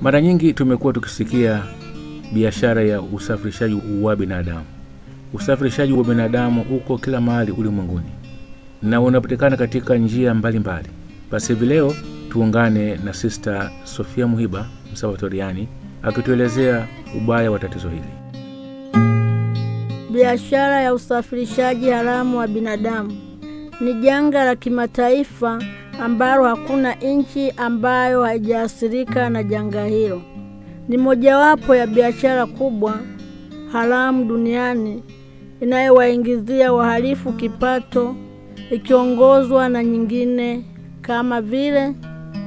Mara nyingi tumekuwa tukisikia biashara ya usafirishaji wa binadamu. Usafirishaji wa binadamu uko kila mahali ulimwenguni na unapatikana katika njia mbalimbali. Basi leo tuungane na Sister Sofia Muhiba, Msalvatoriani, akituelezea ubaya wa tatizo hili. Biashara ya usafirishaji haramu wa binadamu ni janga la kimataifa ambalo hakuna nchi ambayo haijaathirika na janga hilo. Ni mojawapo ya biashara kubwa haramu duniani inayowaingizia wahalifu kipato, ikiongozwa na nyingine kama vile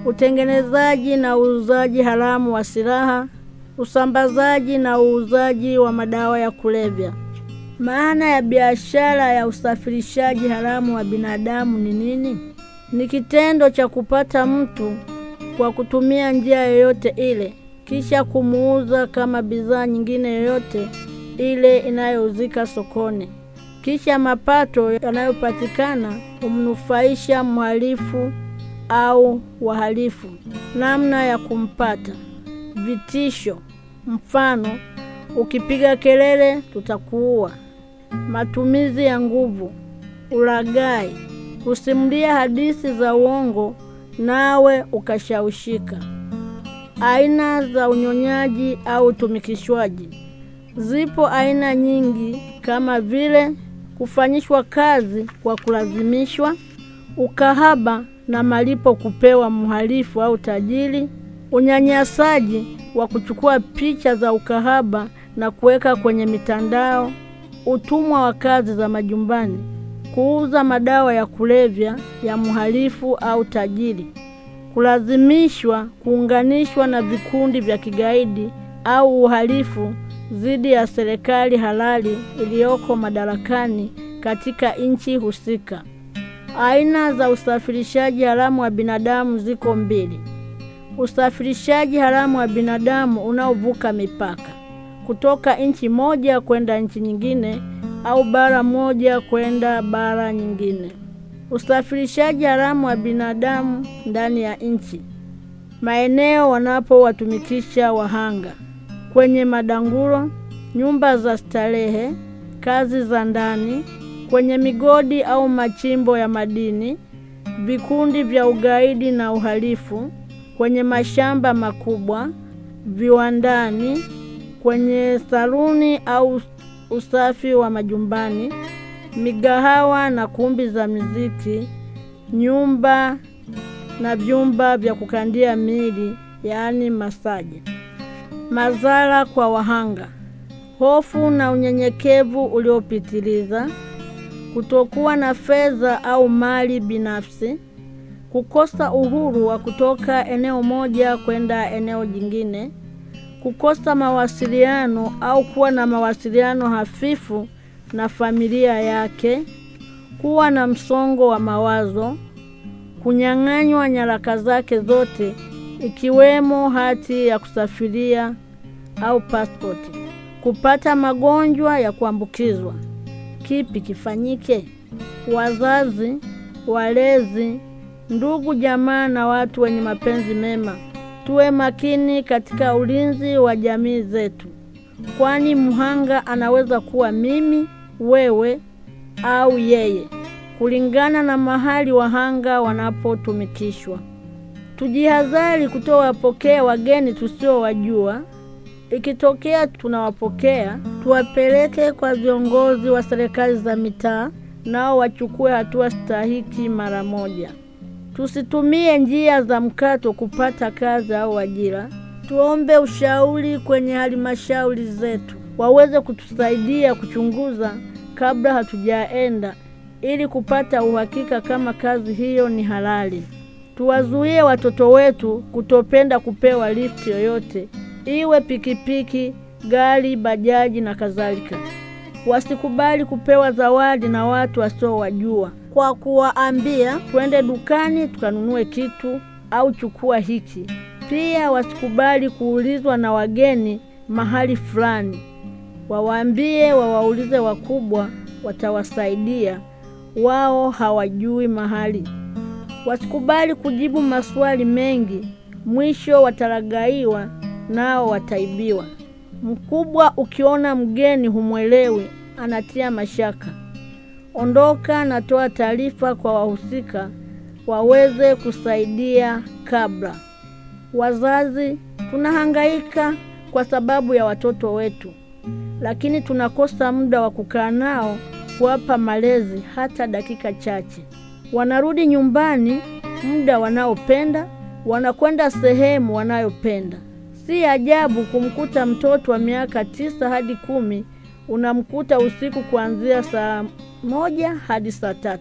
utengenezaji na uuzaji haramu wa silaha, usambazaji na uuzaji wa madawa ya kulevya. Maana ya biashara ya usafirishaji haramu wa binadamu ni nini? Ni kitendo cha kupata mtu kwa kutumia njia yoyote ile, kisha kumuuza kama bidhaa nyingine yoyote ile inayouzika sokoni. Kisha mapato yanayopatikana humnufaisha mhalifu au wahalifu. Namna ya kumpata: vitisho, mfano, ukipiga kelele tutakuua. Matumizi ya nguvu, ulaghai, kusimulia hadithi za uongo nawe ukashawishika. Aina za unyonyaji au utumikishwaji. Zipo aina nyingi kama vile kufanyishwa kazi kwa kulazimishwa, ukahaba na malipo kupewa mhalifu au tajiri, unyanyasaji wa kuchukua picha za ukahaba na kuweka kwenye mitandao, utumwa wa kazi za majumbani, kuuza madawa ya kulevya ya mhalifu au tajiri, kulazimishwa kuunganishwa na vikundi vya kigaidi au uhalifu dhidi ya serikali halali iliyoko madarakani katika nchi husika. Aina za usafirishaji haramu wa binadamu ziko mbili. Usafirishaji haramu wa binadamu unaovuka mipaka kutoka nchi moja kwenda nchi nyingine au bara moja kwenda bara nyingine. Usafirishaji haramu wa binadamu ndani ya nchi. Maeneo wanapowatumikisha wahanga: kwenye madanguro, nyumba za starehe, kazi za ndani, kwenye migodi au machimbo ya madini, vikundi vya ugaidi na uhalifu, kwenye mashamba makubwa, viwandani, kwenye saluni au usafi wa majumbani, migahawa na kumbi za muziki, nyumba na vyumba vya kukandia miili, yaani masaji. Madhara kwa wahanga: hofu na unyenyekevu uliopitiliza, kutokuwa na fedha au mali binafsi, kukosa uhuru wa kutoka eneo moja kwenda eneo jingine, kukosa mawasiliano au kuwa na mawasiliano hafifu na familia yake, kuwa na msongo wa mawazo, kunyang'anywa nyaraka zake zote ikiwemo hati ya kusafiria au pasipoti, kupata magonjwa ya kuambukizwa. Kipi kifanyike? Wazazi, walezi, ndugu, jamaa na watu wenye mapenzi mema, tuwe makini katika ulinzi wa jamii zetu, kwani mhanga anaweza kuwa mimi, wewe au yeye, kulingana na mahali wahanga wanapotumikishwa. Tujihadhari kutowapokea wageni tusiowajua. Ikitokea tunawapokea, tuwapeleke kwa viongozi wa serikali za mitaa, nao wachukue hatua stahiki mara moja. Tusitumie njia za mkato kupata kazi au ajira. Tuombe ushauri kwenye halmashauri zetu, waweze kutusaidia kuchunguza kabla hatujaenda, ili kupata uhakika kama kazi hiyo ni halali. Tuwazuie watoto wetu kutopenda kupewa lifti yoyote, iwe pikipiki, gari, bajaji na kadhalika. Wasikubali kupewa zawadi na watu wasiowajua kwa kuwaambia twende dukani tukanunue kitu au chukua hiki. Pia wasikubali kuulizwa na wageni mahali fulani. Wawaambie wawaulize wakubwa, watawasaidia, wao hawajui mahali. Wasikubali kujibu maswali mengi, mwisho wataragaiwa nao wataibiwa. Mkubwa ukiona mgeni humwelewi, anatia mashaka. Ondoka na toa taarifa kwa wahusika waweze kusaidia kabla. Wazazi tunahangaika kwa sababu ya watoto wetu, lakini tunakosa muda wa kukaa nao kuwapa malezi hata dakika chache. Wanarudi nyumbani muda wanaopenda, wanakwenda sehemu wanayopenda. Si ajabu kumkuta mtoto wa miaka 9 hadi 10 unamkuta usiku kuanzia saa 1 hadi saa 3.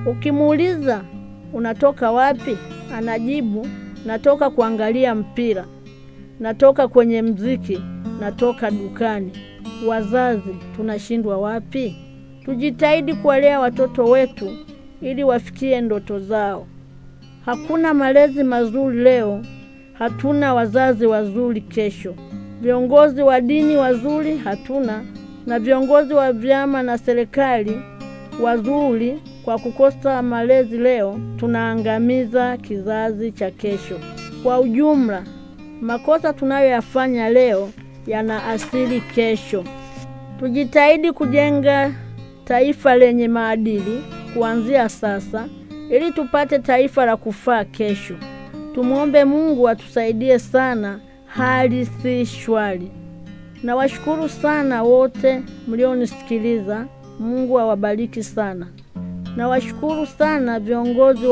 Ukimuuliza unatoka wapi, anajibu natoka kuangalia mpira, natoka kwenye mziki, natoka dukani. Wazazi tunashindwa wapi? Tujitahidi kuwalea watoto wetu ili wafikie ndoto zao. Hakuna malezi mazuri leo, hatuna wazazi wazuri kesho. Viongozi wa dini wazuri hatuna, na viongozi wa vyama na serikali wazuri. Kwa kukosa malezi leo, tunaangamiza kizazi cha kesho. Kwa ujumla, makosa tunayoyafanya leo yanaathiri kesho. Tujitahidi kujenga taifa lenye maadili kuanzia sasa, ili tupate taifa la kufaa kesho. Tumuombe Mungu atusaidie sana, hali si shwari. Nawashukuru sana wote mlionisikiliza. Mungu awabariki sana. Nawashukuru sana viongozi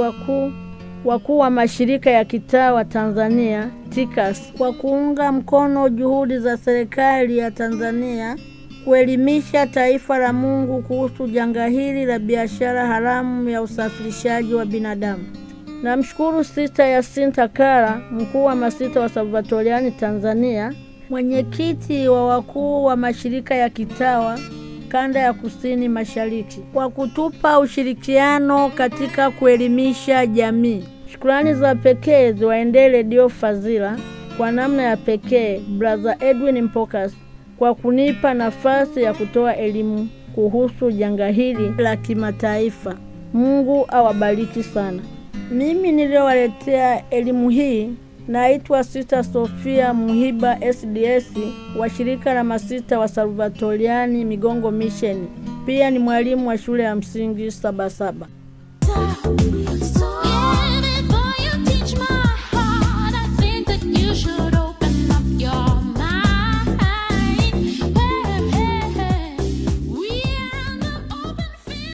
wakuu wa mashirika ya kitawa Tanzania TICAS kwa kuunga mkono juhudi za serikali ya Tanzania kuelimisha taifa la Mungu kuhusu janga hili la biashara haramu ya usafirishaji wa binadamu. Namshukuru Sister Yasinta Kara, mkuu wa masista wa Salvatoriani Tanzania, mwenyekiti wa wakuu wa mashirika ya kitawa kanda ya Kusini Mashariki, kwa kutupa ushirikiano katika kuelimisha jamii. Shukrani za pekee ziwaendee Radio Fazila, kwa namna ya pekee Brother Edwin Mpokas kwa kunipa nafasi ya kutoa elimu kuhusu janga hili la kimataifa. Mungu awabariki sana. Mimi niliowaletea elimu hii naitwa Sister Sofia Muhiba SDS wa shirika la masista wa Salvatoriani Migongo Mission. Pia ni mwalimu wa shule ya msingi Sabasaba.